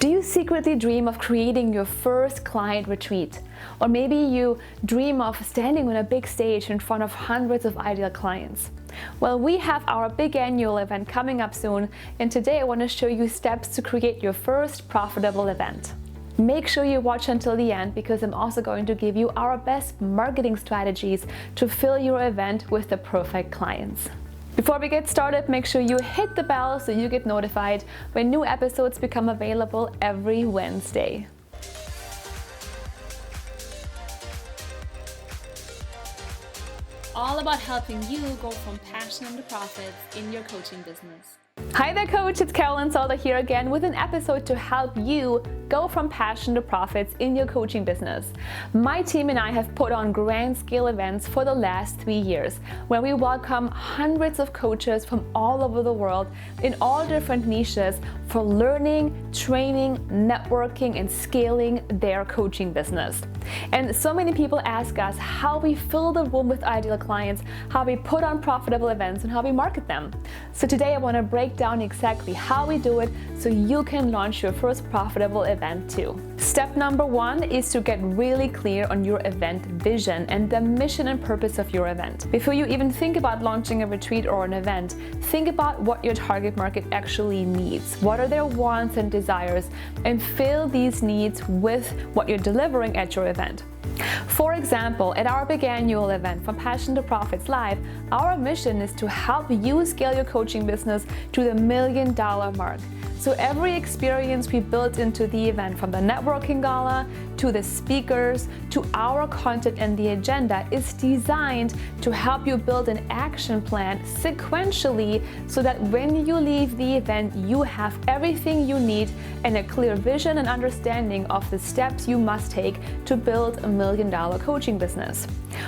Do you secretly dream of creating your first client retreat? Or maybe you dream of standing on a big stage in front of hundreds of ideal clients? Well, we have our big annual event coming up soon, and today I want to show you steps to create your first profitable event. Make sure you watch until the end, because I'm also going to give you our best marketing strategies to fill your event with the perfect clients. Before we get started, make sure you hit the bell so you get notified when new episodes become available every Wednesday. All about helping you go from passion to profits in your coaching business. Hi there, coach. It's Carolin Soldo here again with an episode to help you go from passion to profits in your coaching business. My team and I have put on grand scale events for the last 3 years where we welcome hundreds of coaches from all over the world in all different niches for learning, training, networking, and scaling their coaching business. And so many people ask us how we fill the room with ideal clients, how we put on profitable events, and how we market them. So today I want to break down exactly how we do it so you can launch your first profitable event too. Step number 1 is to get really clear on your event vision and the mission and purpose of your event. Before you even think about launching a retreat or an event, think about what your target market actually needs. What are their wants and desires, and fill these needs with what you're delivering at your event. For example, at our big annual event, From Passion to Profits Live, our mission is to help you scale your coaching business to the $1 million mark. So every experience we built into the event, from the networking gala to the speakers to our content and the agenda, is designed to help you build an action plan sequentially so that when you leave the event, you have everything you need and a clear vision and understanding of the steps you must take to build a $1 million coaching business.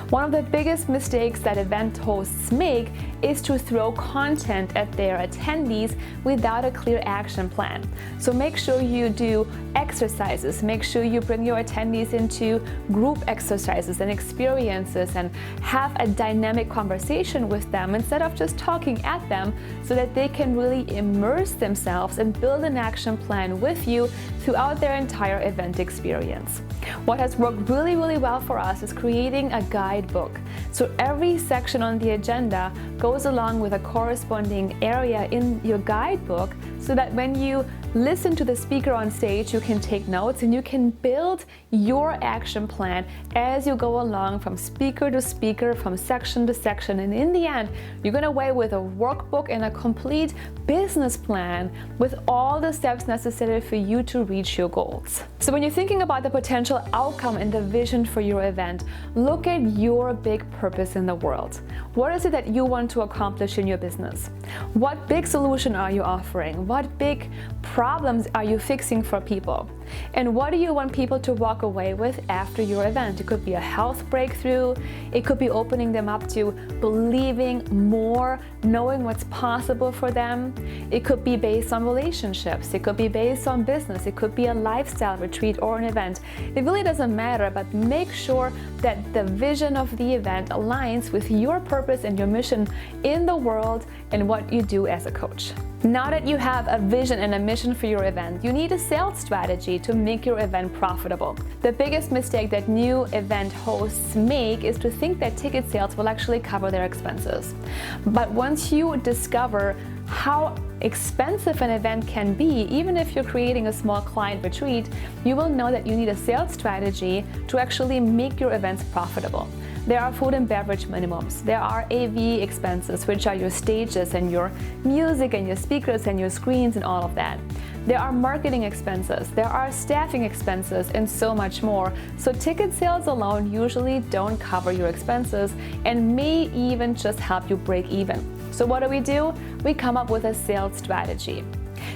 One of the biggest mistakes that event hosts make is to throw content at their attendees without a clear action plan. So make sure you do exercises, make sure you bring your attendees into group exercises and experiences and have a dynamic conversation with them instead of just talking at them, so that they can really immerse themselves and build an action plan with you throughout their entire event experience. What has worked really well for us is creating a guidebook. So every section on the agenda goes along with a corresponding area in your guidebook, so that when you listen to the speaker on stage, you can take notes and you can build your action plan as you go along from speaker to speaker, from section to section. And in the end, you're going to away with a workbook and a complete business plan with all the steps necessary for you to reach your goals. So when you're thinking about the potential outcome and the vision for your event, look at your big purpose in the world. What is it that you want to accomplish in your business? What big solution are you offering? What big problems are you fixing for people? And what do you want people to walk away with after your event? It could be a health breakthrough. It could be opening them up to believing more, knowing what's possible for them. It could be based on relationships. It could be based on business. It could be a lifestyle retreat or an event. It really doesn't matter, but make sure that the vision of the event aligns with your purpose and your mission in the world and what you do as a coach. Now that you have a vision and a mission for your event, you need a sales strategy to make your event profitable. The biggest mistake that new event hosts make is to think that ticket sales will actually cover their expenses. But once you discover how expensive an event can be, even if you're creating a small client retreat, you will know that you need a sales strategy to actually make your events profitable. There are food and beverage minimums. There are AV expenses, which are your stages and your music and your speakers and your screens and all of that. There are marketing expenses, there are staffing expenses, and so much more. So ticket sales alone usually don't cover your expenses and may even just help you break even. So what do? We come up with a sales strategy.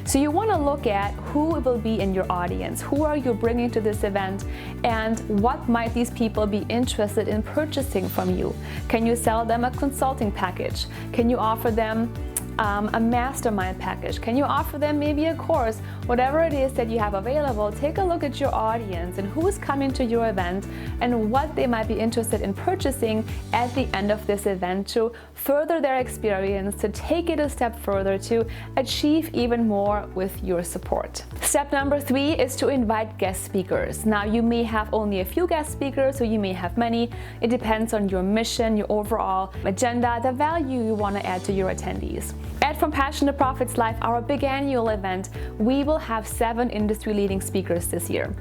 So you want to look at who will be in your audience, who are you bringing to this event, and what might these people be interested in purchasing from you. Can you sell them a consulting package? Can you offer them a mastermind package? Can you offer them maybe a course? Whatever it is that you have available, take a look at your audience and who is coming to your event and what they might be interested in purchasing at the end of this event to further their experience, to take it a step further, to achieve even more with your support. Step number 3 is to invite guest speakers. Now, you may have only a few guest speakers, or you may have many. It depends on your mission, your overall agenda, the value you want to add to your attendees. At From Passion to Profits Live, our big annual event, we will have 7 industry-leading speakers this year.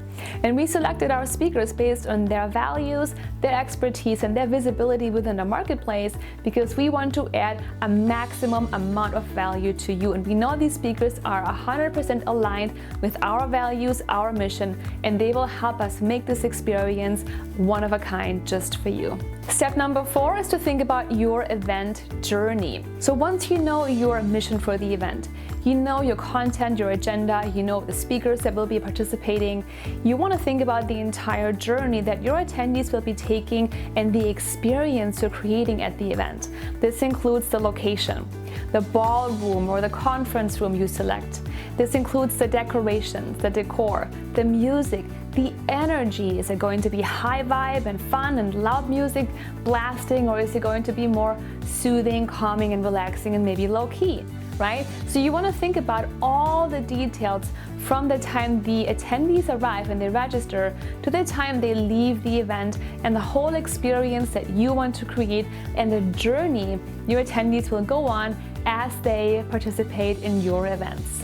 And we selected our speakers based on their values, their expertise, and their visibility within the marketplace, because we want to add a maximum amount of value to you. And we know these speakers are 100% aligned with our values, our mission, and they will help us make this experience one of a kind just for you. Step number 4 is to think about your event journey. So once you know your mission for the event, you know your content, your agenda, you know the speakers that will be participating, you want to think about the entire journey that your attendees will be taking and the experience you're creating at the event. This includes the location, the ballroom or the conference room you select. This includes the decorations, the decor, the music, the energy. Is it going to be high vibe and fun and loud music blasting, or is it going to be more soothing, calming, and relaxing and maybe low key, right? So you want to think about all the details from the time the attendees arrive and they register to the time they leave the event, and the whole experience that you want to create and the journey your attendees will go on as they participate in your events.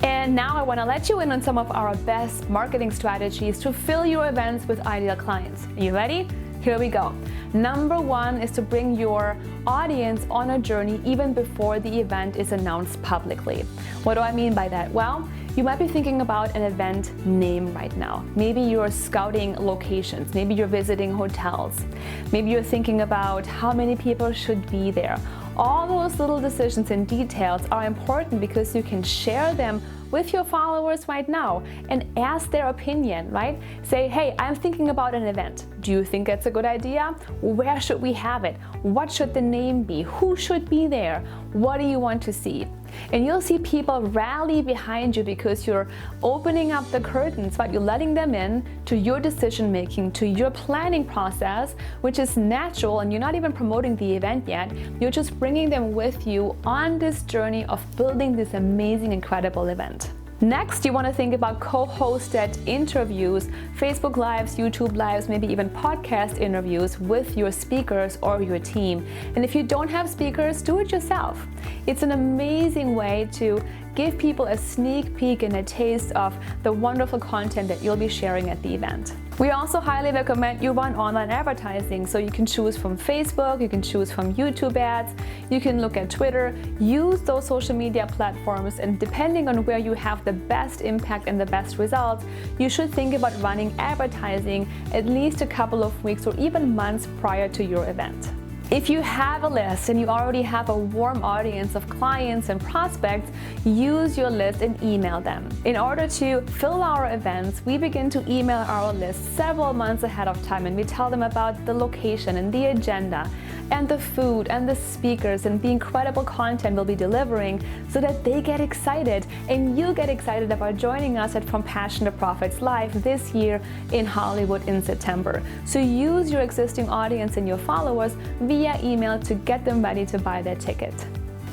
And now I want to let you in on some of our best marketing strategies to fill your events with ideal clients. Are you ready? Here we go. Number 1 is to bring your audience on a journey even before the event is announced publicly. What do I mean by that? Well, you might be thinking about an event name right now. Maybe you're scouting locations. Maybe you're visiting hotels. Maybe you're thinking about how many people should be there. All those little decisions and details are important because you can share them with your followers right now and ask their opinion, right? Say, hey, I'm thinking about an event. Do you think that's a good idea? Where should we have it? What should the name be? Who should be there? What do you want to see? And you'll see people rally behind you because you're opening up the curtains, but you're letting them in to your decision making, to your planning process, which is natural, and you're not even promoting the event yet. You're just bringing them with you on this journey of building this amazing, incredible event. Next, you want to think about co-hosted interviews, Facebook Lives, YouTube Lives, maybe even podcast interviews with your speakers or your team. And if you don't have speakers, do it yourself. It's an amazing way to give people a sneak peek and a taste of the wonderful content that you'll be sharing at the event. We also highly recommend you run online advertising, so you can choose from Facebook, you can choose from YouTube ads, you can look at Twitter, use those social media platforms, and depending on where you have the best impact and the best results, you should think about running advertising at least a couple of weeks or even months prior to your event. If you have a list and you already have a warm audience of clients and prospects, use your list and email them. In order to fill our events, we begin to email our list several months ahead of time, and we tell them about the location and the agenda and the food and the speakers and the incredible content we'll be delivering, so that they get excited and you get excited about joining us at From Passion to Profits Live this year in Hollywood in September. So use your existing audience and your followers via email to get them ready to buy their ticket.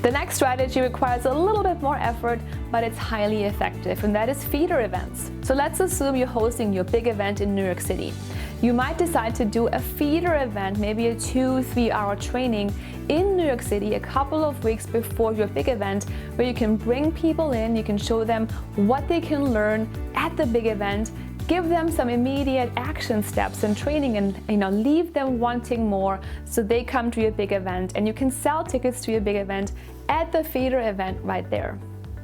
The next strategy requires a little bit more effort, but it's highly effective, and that is feeder events. So let's assume you're hosting your big event in New York City. You might decide to do a feeder event, maybe a 2-3 hour training in New York City a couple of weeks before your big event, where you can bring people in, you can show them what they can learn at the big event, give them some immediate action steps and training, and leave them wanting more, so they come to your big event and you can sell tickets to your big event at the feeder event right there.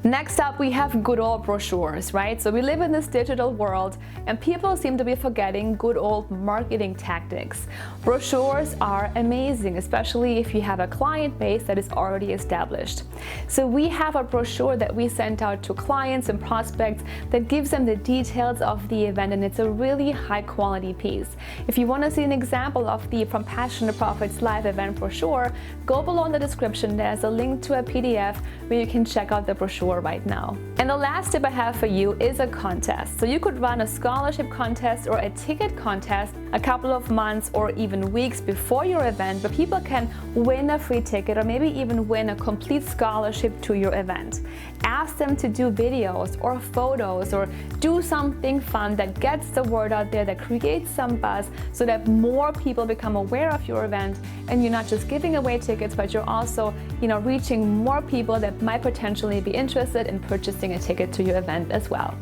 Next up, we have good old brochures, right? So we live in this digital world and people seem to be forgetting good old marketing tactics. Brochures are amazing, especially if you have a client base that is already established. So we have a brochure that we sent out to clients and prospects that gives them the details of the event, and it's a really high quality piece. If you want to see an example of the From Passion to Profits live event brochure, go below in the description. There's a link to a PDF where you can check out the brochure right now. And the last tip I have for you is a contest. So you could run a scholarship contest or a ticket contest a couple of months or even weeks before your event, where people can win a free ticket or maybe even win a complete scholarship to your event. Ask them to do videos or photos or do something fun that gets the word out there, that creates some buzz so that more people become aware of your event, and you're not just giving away tickets, but you're also, reaching more people that might potentially be interested in purchasing a ticket to your event as well.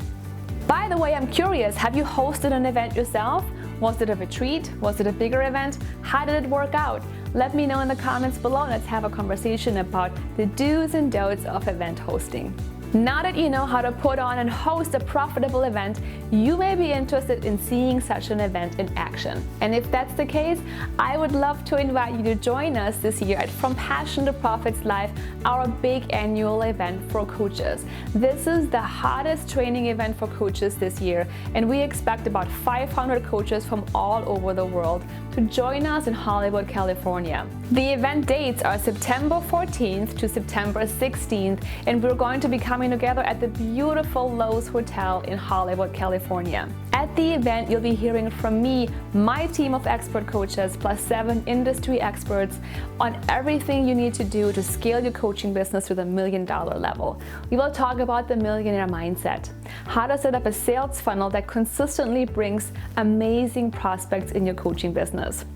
By the way, I'm curious, have you hosted an event yourself? Was it a retreat? Was it a bigger event? How did it work out? Let me know in the comments below. Let's have a conversation about the do's and don'ts of event hosting. Now that you know how to put on and host a profitable event, you may be interested in seeing such an event in action. And if that's the case, I would love to invite you to join us this year at From Passion to Profits Live, our big annual event for coaches. This is the hottest training event for coaches this year, and we expect about 500 coaches from all over the world to join us in Hollywood, California. The event dates are September 14th to September 16th, and we're going to be coming together at the beautiful Lowe's Hotel in Hollywood, California. At the event, you'll be hearing from me, my team of expert coaches, plus 7 industry experts on everything you need to do to scale your coaching business to the $1 million level. We will talk about the millionaire mindset, how to set up a sales funnel that consistently brings amazing prospects in your coaching business,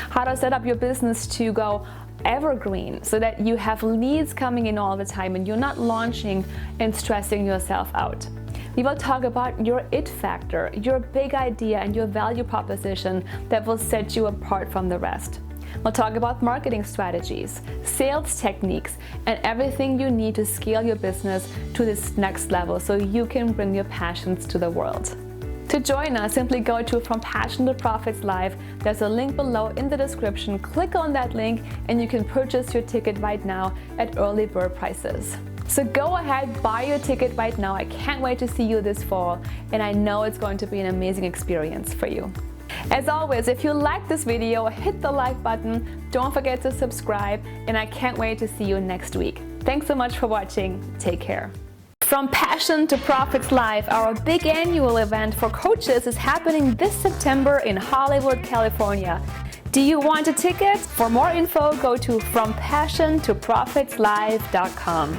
how to set up your business to go evergreen so that you have leads coming in all the time and you're not launching and stressing yourself out. We will talk about your it factor, your big idea and your value proposition that will set you apart from the rest. We'll talk about marketing strategies, sales techniques, and everything you need to scale your business to this next level so you can bring your passions to the world. To join us, simply go to From Passion to Profits Live. There's a link below in the description. Click on that link and you can purchase your ticket right now at early bird prices. So go ahead, buy your ticket right now. I can't wait to see you this fall, and I know it's going to be an amazing experience for you. As always, if you like this video, hit the like button. Don't forget to subscribe, and I can't wait to see you next week. Thanks so much for watching. Take care. From Passion to Profits Live, our big annual event for coaches is happening this September in Hollywood, California. Do you want a ticket? For more info, go to FromPassionToProfitsLive.com.